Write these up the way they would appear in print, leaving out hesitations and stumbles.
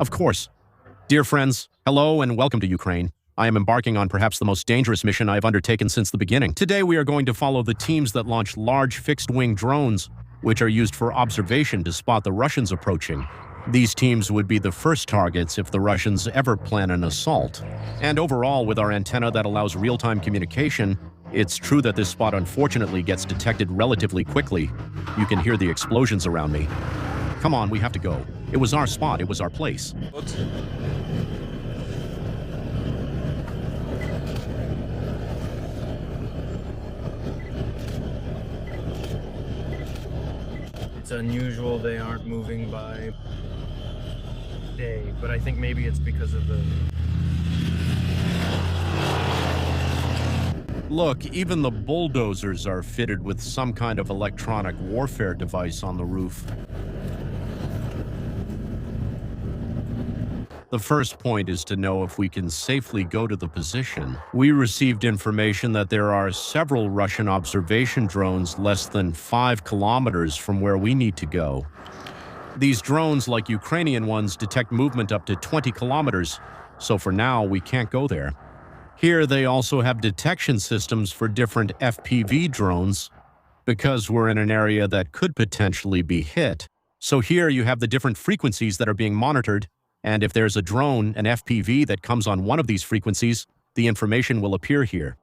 Of course. Dear friends, hello and welcome to Ukraine. I am embarking on perhaps the most dangerous mission I have undertaken since the beginning. Today we are going to follow the teams that launch large fixed-wing drones, which are used for observation to spot the Russians approaching. These teams would be the first targets if the Russians ever plan an assault. And overall, with our antenna that allows real-time communication, it's true that this spot unfortunately gets detected relatively quickly. You can hear the explosions around me. Come on, we have to go. It was our spot, it was our place. It's unusual they aren't moving by day, but I think maybe it's because of the... Look, even the bulldozers are fitted with some kind of electronic warfare device on the roof. The first point is to know if we can safely go to the position. We received information that there are several Russian observation drones less than 5 kilometers from where we need to go. These drones, like Ukrainian ones, detect movement up to 20 kilometers, so for now we can't go there. Here they also have detection systems for different FPV drones, because we're in an area that could potentially be hit. So here you have the different frequencies that are being monitored, and if there's a drone, an FPV, that comes on one of these frequencies, the information will appear here.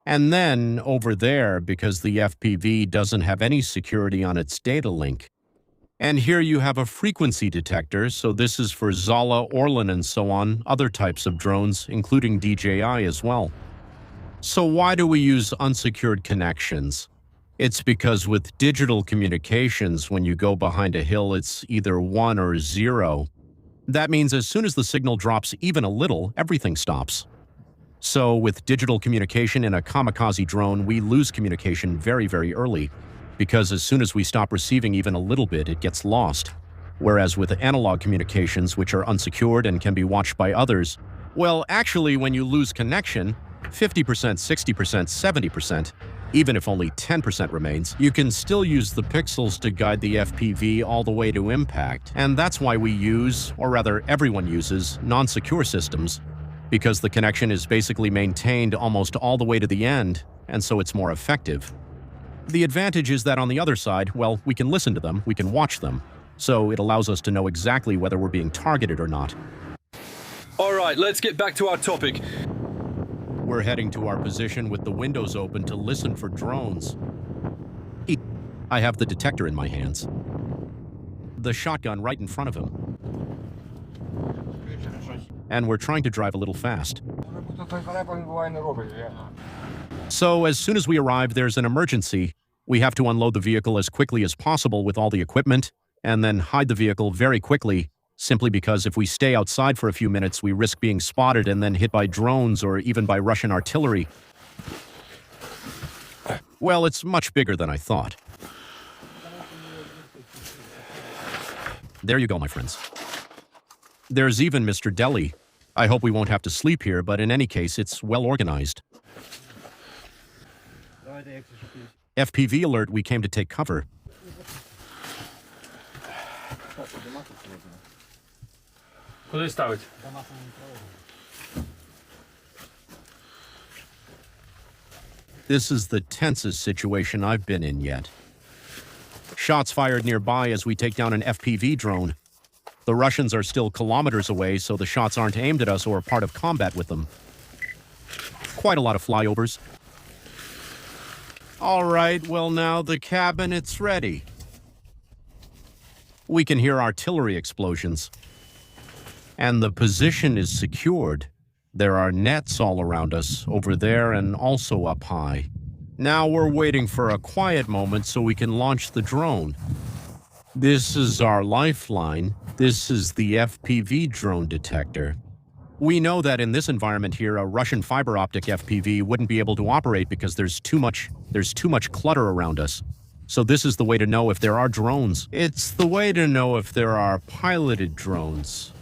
And then, over there, because the FPV doesn't have any security on its data link. And here you have a frequency detector, so this is for Zala, Orlan, and so on, other types of drones, including DJI as well. So why do we use unsecured connections? It's because with digital communications, when you go behind a hill, it's either 1 or 0. That means as soon as the signal drops even a little, everything stops. So with digital communication in a kamikaze drone, we lose communication very, very early, because as soon as we stop receiving even a little bit, it gets lost. Whereas with analog communications, which are unsecured and can be watched by others, well, actually, when you lose connection, 50%, 60%, 70%, even if only 10% remains, you can still use the pixels to guide the FPV all the way to impact. And that's why we use, or rather everyone uses, non-secure systems, because the connection is basically maintained almost all the way to the end, and so it's more effective. The advantage is that on the other side, well, we can listen to them, we can watch them, so it allows us to know exactly whether we're being targeted or not. All right, let's get back to our topic. We're heading to our position with the windows open to listen for drones. I have the detector in my hands. The shotgun right in front of him. And we're trying to drive a little fast. So as soon as we arrive, there's an emergency. We have to unload the vehicle as quickly as possible with all the equipment, and then hide the vehicle very quickly, simply because if we stay outside for a few minutes, we risk being spotted and then hit by drones or even by Russian artillery. Well, it's much bigger than I thought. There you go, my friends. There's even Mr. Deli. I hope we won't have to sleep here, but in any case, it's well organized. FPV alert, we came to take cover. Куди ставить? This is the tensest situation I've been in yet. Shots fired nearby as we take down an FPV drone. The Russians are still kilometers away, so the shots aren't aimed at us or part of combat with them. Quite a lot of flyovers. All right, well now the cabin, it's ready. We can hear artillery explosions. And the position is secured. There are nets all around us, over there and also up high. Now we're waiting for a quiet moment so we can launch the drone. This is our lifeline. This is the FPV drone detector. We know that in this environment here, a Russian fiber optic FPV wouldn't be able to operate because there's too much clutter around us. So this is the way to know if there are drones. It's the way to know if there are piloted drones.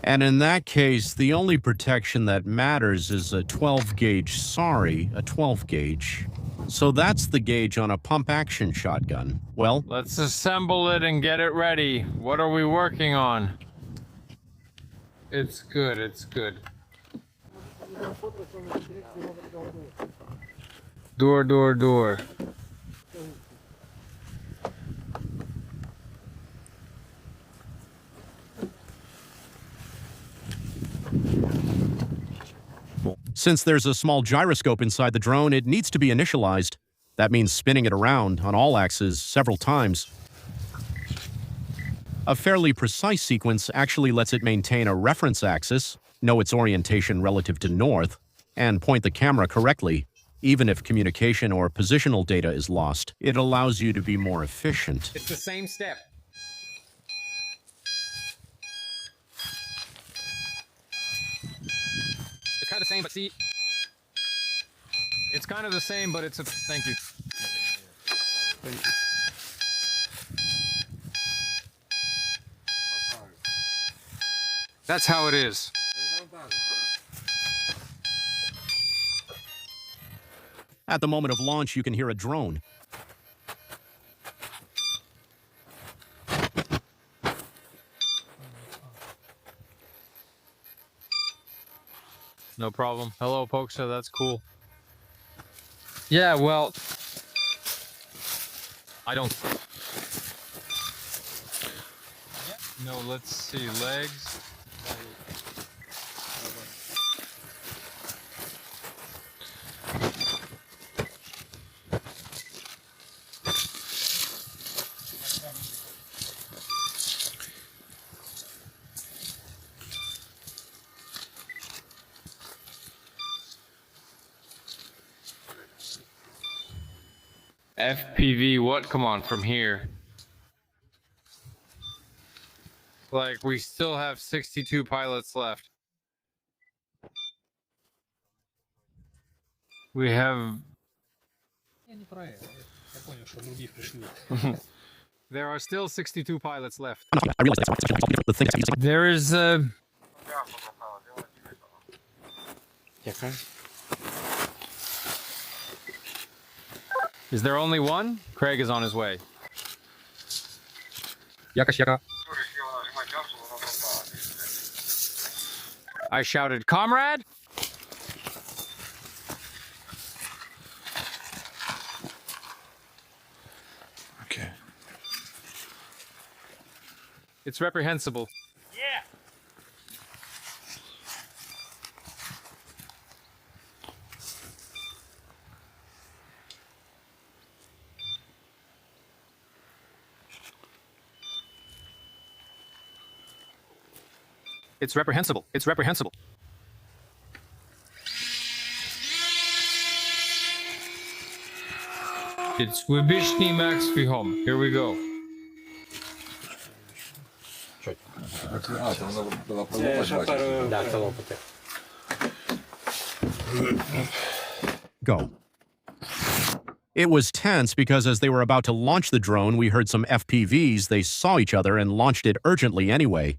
And in that case, the only protection that matters is a 12 gauge, a 12 gauge. So that's the gauge on a pump-action shotgun. Well, Let's assemble it and get it ready. What are we working on? It's good, it's good. Door. since there's a small gyroscope inside the drone, it needs to be initialized. That means spinning it around on all axes several times. A fairly precise sequence actually lets it maintain a reference axis, know its orientation relative to north, and point the camera correctly, even if communication or positional data is lost. It allows you to be more efficient. It's the same step. It's kind of the same, but see... It's kind of the same, but it's a... Thank you. Thank you. That's how it is. At the moment of launch, you can hear a drone. No problem. Hello, Poksa, that's cool. Yeah, well... I don't... No, let's see, legs... FPV, what? Come on, from here. Like, we still have 62 pilots left. We have... There are still 62 pilots left. I realize the thing. There is a... Is there only one? Craig is on his way. I shouted, "Comrade!" Okay. It's reprehensible. It's reprehensible. It's reprehensible. It's Wybishny Max Fihom. Here we go. Go. It was tense because as they were about to launch the drone, we heard some FPVs. They saw each other and launched it urgently anyway.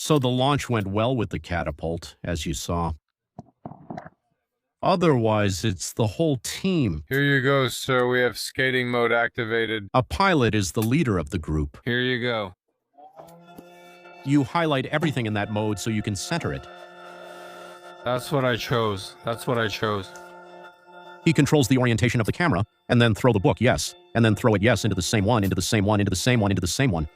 So the launch went well with the catapult, as you saw. Otherwise, it's the whole team. Here you go, sir. We have skating mode activated. A pilot is the leader of the group. Here you go. You highlight everything in that mode so you can center it. That's what I chose. That's what I chose. He controls the orientation of the camera, and then throw the book, yes. And then throw it, yes, into the same one, into the same one, into the same one, into the same one.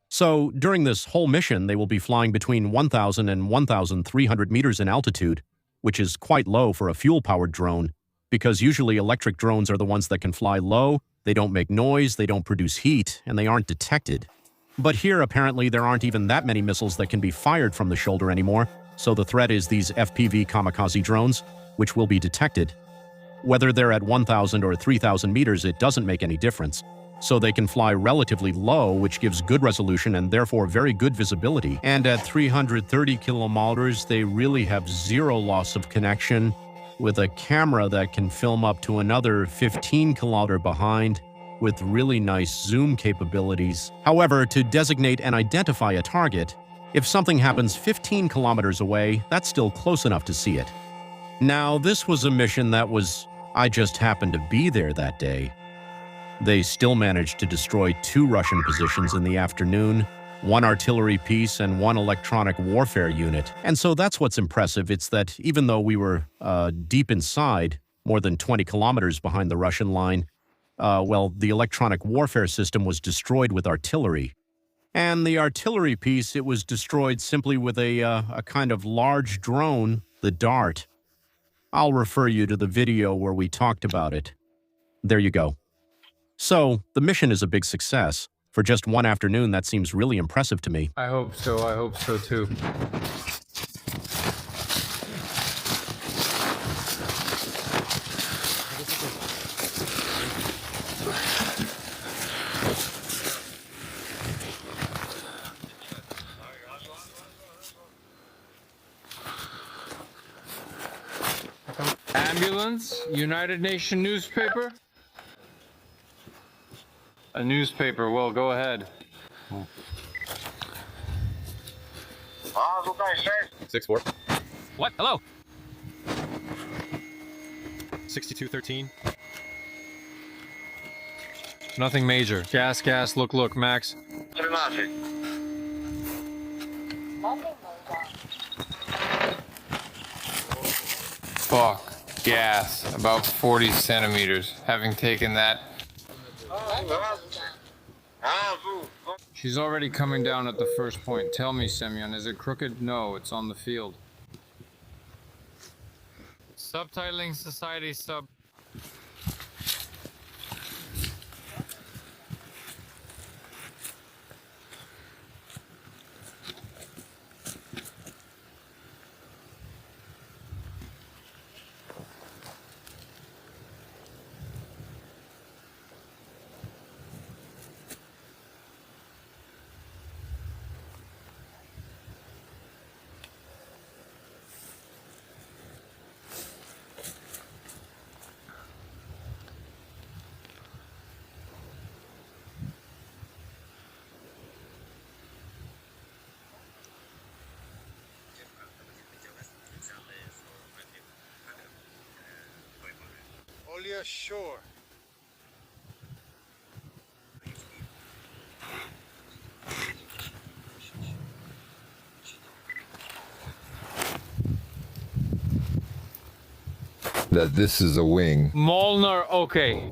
So, during this whole mission, they will be flying between 1,000 and 1,300 meters in altitude, which is quite low for a fuel-powered drone, because usually electric drones are the ones that can fly low, they don't make noise, they don't produce heat, and they aren't detected. But here, apparently, there aren't even that many missiles that can be fired from the shoulder anymore, so the threat is these FPV kamikaze drones, which will be detected. Whether they're at 1,000 or 3,000 meters, it doesn't make any difference. So they can fly relatively low, which gives good resolution and therefore very good visibility. And at 330 kilometers, they really have zero loss of connection, with a camera that can film up to another 15 kilometer behind, with really nice zoom capabilities. However, to designate and identify a target, if something happens 15 kilometers away, that's still close enough to see it. Now, this was a mission that I just happened to be there that day. They still managed to destroy 2 Russian positions in the afternoon, 1 artillery piece and 1 electronic warfare unit. And so that's what's impressive. It's that even though we were deep inside, more than 20 kilometers behind the Russian line, the electronic warfare system was destroyed with artillery. And the artillery piece, it was destroyed simply with a kind of large drone, the Dart. I'll refer you to the video where we talked about it. There you go. So, the mission is a big success. For just 1 afternoon, that seems really impressive to me. I hope so too. Ambulance? United Nation newspaper? A newspaper, well, go ahead. 6-4. What? Hello? 6213. Nothing major. Gas, look, Max. 13. Fuck. Gas. About 40 centimeters. Having taken that. She's already coming down at the first point. Tell me, Semyon, is it crooked? No, it's on the field. Subtitling Society sub. Olia Shore. That this is a wing. Molnar, okay.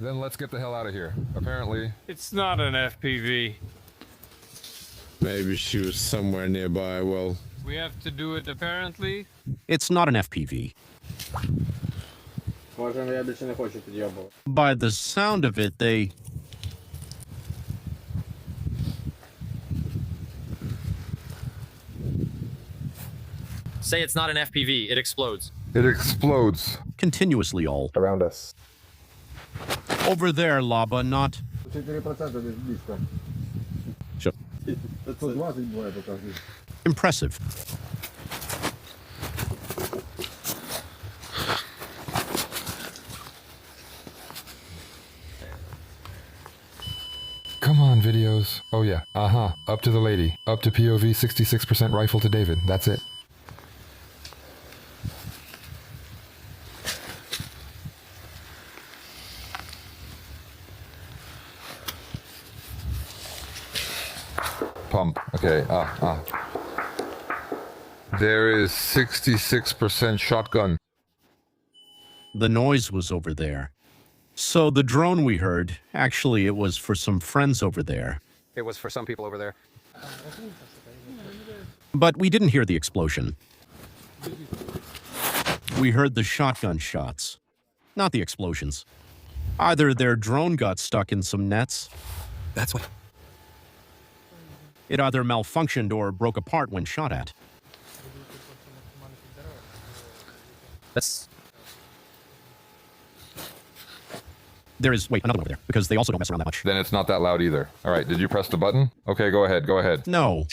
Then let's get the hell out of here. Apparently. It's not an FPV. Maybe she was somewhere nearby. Well, We have to do it apparently. It's not an FPV. By the sound of it, they... Say it's not an FPV, it explodes. It explodes. continuously all. Around us. Over there, Laba, not... Sure. Impressive. Come on, videos. Oh yeah. Up to the lady. Up to POV 66% rifle to David. That's it. Pump. Okay. There is 66% shotgun. The noise was over there. So the drone we heard, actually it was for some friends over there. It was for some people over there. But we didn't hear the explosion. We heard the shotgun shots, not the explosions. Either their drone got stuck in some nets. That's what... It either malfunctioned or broke apart when shot at. That's... There is, wait, another one over there, because they also don't mess around that much. Then it's not that loud either. All right, did you press the button? Okay, go ahead, go ahead. No.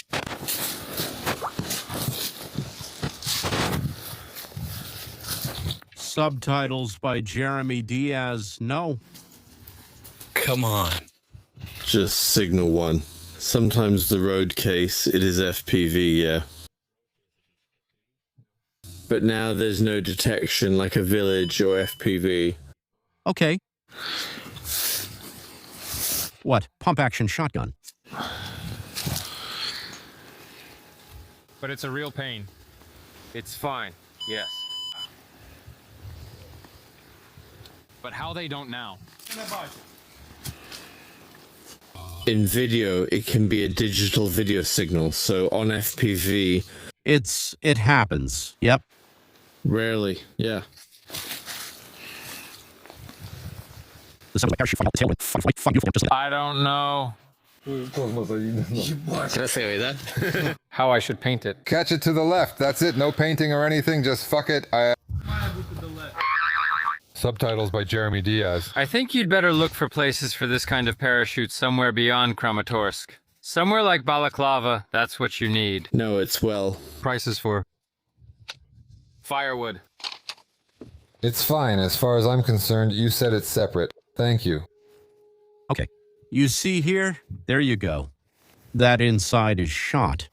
Subtitles by Jeremy Diaz, no. Come on. just signal one. Sometimes the road case, it is FPV, yeah. but now there's no detection like a village or FPV. Okay. What? Pump action shotgun. But it's a real pain. It's fine, yes. But how they don't now. In video, it can be a digital video signal, so on FPV... It happens. Yep. Rarely, yeah. I don't know how I should paint it. Catch it to the left. That's it. No painting or anything. Just fuck it. Subtitles by Jeremy Diaz. I think you'd better look for places for this kind of parachute somewhere beyond Kramatorsk. Somewhere like Balaclava, that's what you need. No, it's well. Prices for firewood. It's fine. As far as I'm concerned, you said it's separate. Thank you. Okay. You see here? There you go. That inside is shot.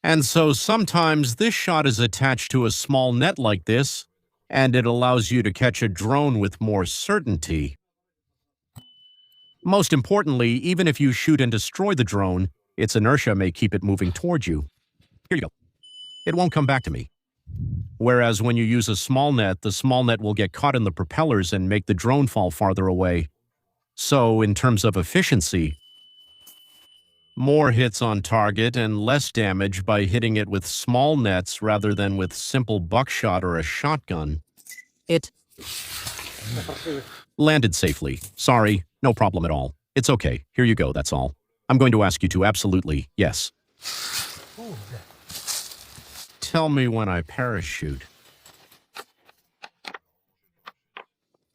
And so sometimes this shot is attached to a small net like this, and it allows you to catch a drone with more certainty. Most importantly, even if you shoot and destroy the drone, its inertia may keep it moving towards you. Here you go. It won't come back to me. Whereas when you use a small net, the small net will get caught in the propellers and make the drone fall farther away. So, in terms of efficiency, more hits on target and less damage by hitting it with small nets rather than with simple buckshot or a shotgun. It landed safely. Sorry, no problem at all. It's okay. Here you go, that's all. I'm going to ask you to absolutely, yes. Tell me when I parachute.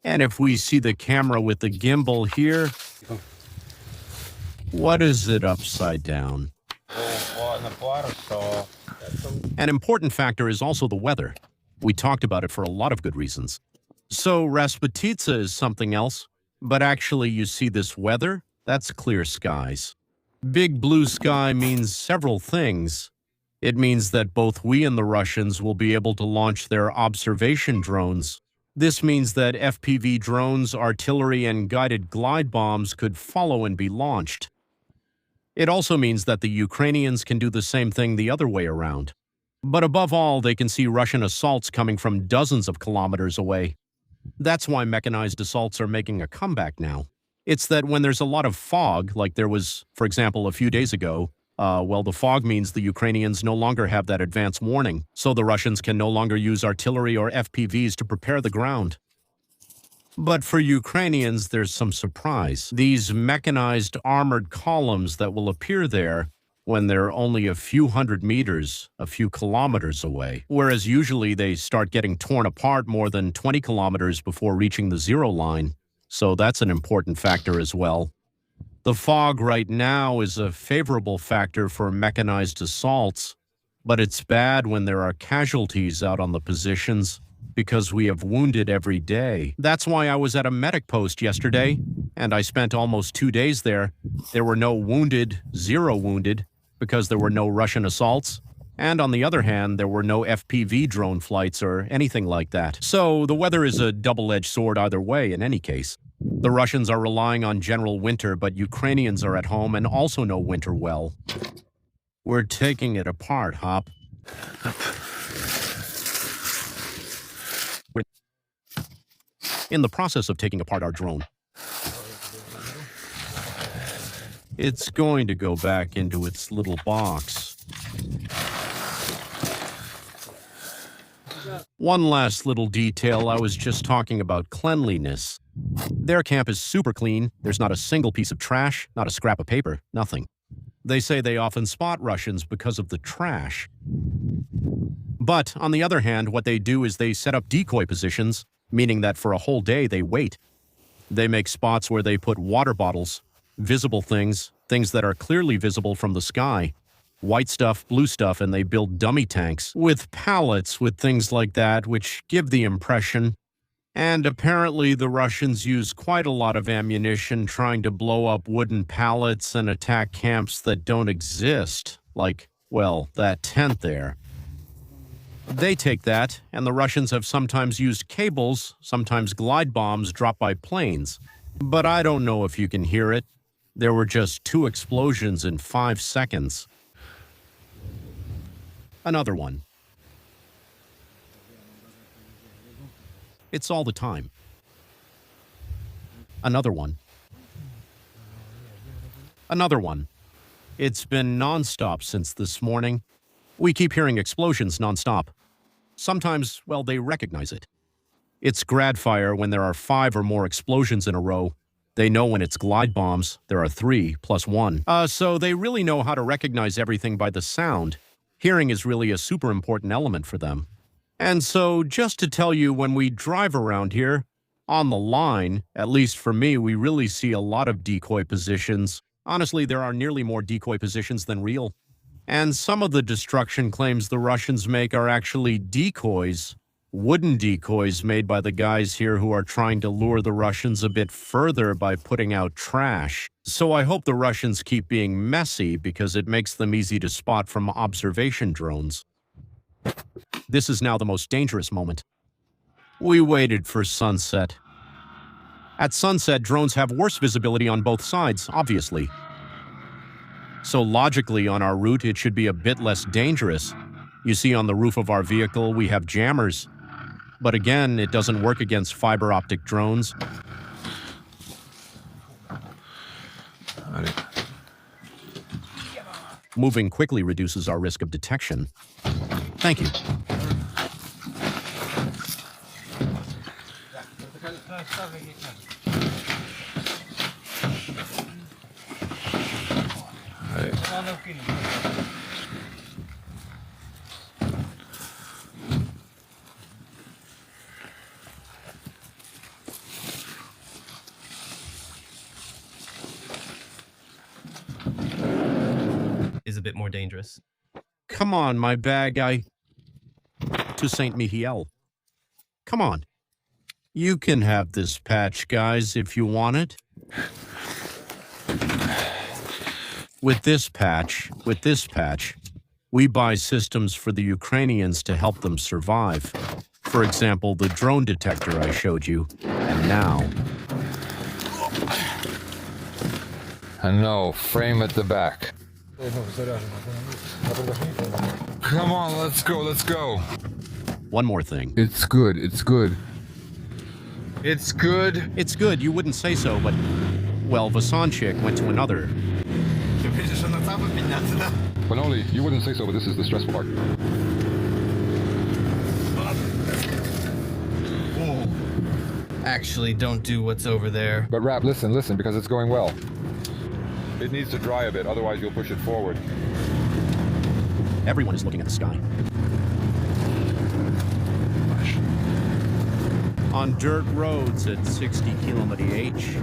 And if we see the camera with the gimbal here, what is it upside down? An important factor is also the weather. We talked about it for a lot of good reasons. So Rasputitsa is something else, but actually you see this weather? That's clear skies. Big blue sky means several things. It means that both we and the Russians will be able to launch their observation drones. This means that FPV drones, artillery, and guided glide bombs could follow and be launched. It also means that the Ukrainians can do the same thing the other way around. But above all, they can see Russian assaults coming from dozens of kilometers away. That's why mechanized assaults are making a comeback now. It's that when there's a lot of fog, like there was, for example, a few days ago, well, the fog means the Ukrainians no longer have that advance warning, so the Russians can no longer use artillery or FPVs to prepare the ground. But for Ukrainians, there's some surprise. These mechanized armored columns that will appear there when they're only a few hundred meters, a few kilometers away, whereas usually they start getting torn apart more than 20 kilometers before reaching the zero line. So that's an important factor as well. The fog right now is a favorable factor for mechanized assaults, but it's bad when there are casualties out on the positions because we have wounded every day. That's why I was at a medic post yesterday, and I spent almost 2 days there. There were no wounded, zero wounded, because there were no Russian assaults. And on the other hand, there were no FPV drone flights or anything like that. So the weather is a double-edged sword either way in any case. The Russians are relying on general winter, but Ukrainians are at home and also know winter well. We're taking it apart, Hop. We're in the process of taking apart our drone. It's going to go back into its little box. One last little detail, I was just talking about cleanliness. Their camp is super clean. There's not a single piece of trash, not a scrap of paper, nothing. They say they often spot Russians because of the trash. But, on the other hand, what they do is they set up decoy positions, meaning that for a whole day they wait. They make spots where they put water bottles, visible things, things that are clearly visible from the sky, white stuff, blue stuff, and they build dummy tanks with pallets with things like that, which give the impression. And apparently the Russians use quite a lot of ammunition trying to blow up wooden pallets and attack camps that don't exist, like, well, that tent there. They take that, and the Russians have sometimes used cables, sometimes glide bombs dropped by planes. But I don't know if you can hear it. There were just 2 explosions in 5 seconds. Another one. It's all the time. Another one. Another one. It's been nonstop since this morning. We keep hearing explosions nonstop. Sometimes, well, they recognize it. It's grad fire when there are 5 or more explosions in a row. They know when it's glide bombs, there are 3 plus 1. So they really know how to recognize everything by the sound. Hearing is really a super important element for them. And so, just to tell you, when we drive around here, on the line, at least for me, we really see a lot of decoy positions. Honestly, there are nearly more decoy positions than real. And some of the destruction claims the Russians make are actually decoys. Wooden decoys made by the guys here who are trying to lure the Russians a bit further by putting out trash. So I hope the Russians keep being messy because it makes them easy to spot from observation drones. This is now the most dangerous moment. We waited for sunset. At sunset, drones have worse visibility on both sides, obviously. So logically, on our route, it should be a bit less dangerous. You see, on the roof of our vehicle, we have jammers. But again, it doesn't work against fiber optic drones. Moving quickly reduces our risk of detection. Thank you. Is a bit more dangerous. Come on, my bad guy. To St. Mihiel. Come on. You can have this patch, guys, if you want it. With this patch, we buy systems for the Ukrainians to help them survive. For example, the drone detector I showed you, and now. And no, frame at the back. Come on, let's go, let's go. One more thing. It's good, it's good. It's good. It's good, you wouldn't say so, but, well, Vasanchik went to another. Panoli, you wouldn't say so, but this is the stressful part. Actually, don't do what's over there. But Rap, listen, because it's going well. It needs to dry a bit, otherwise you'll push it forward. Everyone is looking at the sky. On dirt roads at 60 km/h.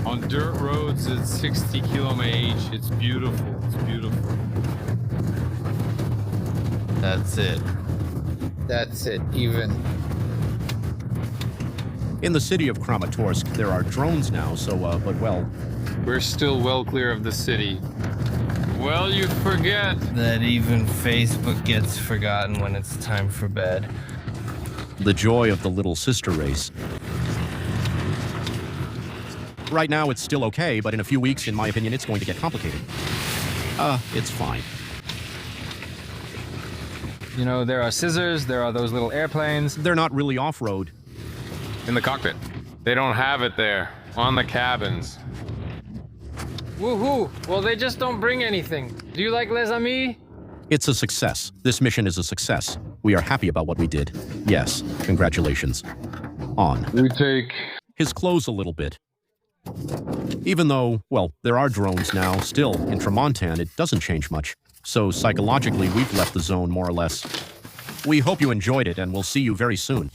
On dirt roads at 60 km/h. It's beautiful. It's beautiful. That's it. That's it, even. In the city of Kramatorsk, there are drones now, so, but well. We're still well clear of the city. Well, you forget That even Facebook gets forgotten when it's time for bed. The joy of the little sister race. Right now, it's still okay, but in a few weeks, in my opinion, it's going to get complicated. It's fine. You know, there are scissors, there are those little airplanes. They're not really off-road. In the cockpit. They don't have it there. On the cabins. Woohoo! Well, they just don't bring anything. Do you like les amis? It's a success. This mission is a success. We are happy about what we did. Yes, congratulations. On. We take... His clothes a little bit. Even though, well, there are drones now, still, in Tramontan, it doesn't change much. So psychologically, we've left the zone more or less. We hope you enjoyed it, and we'll see you very soon.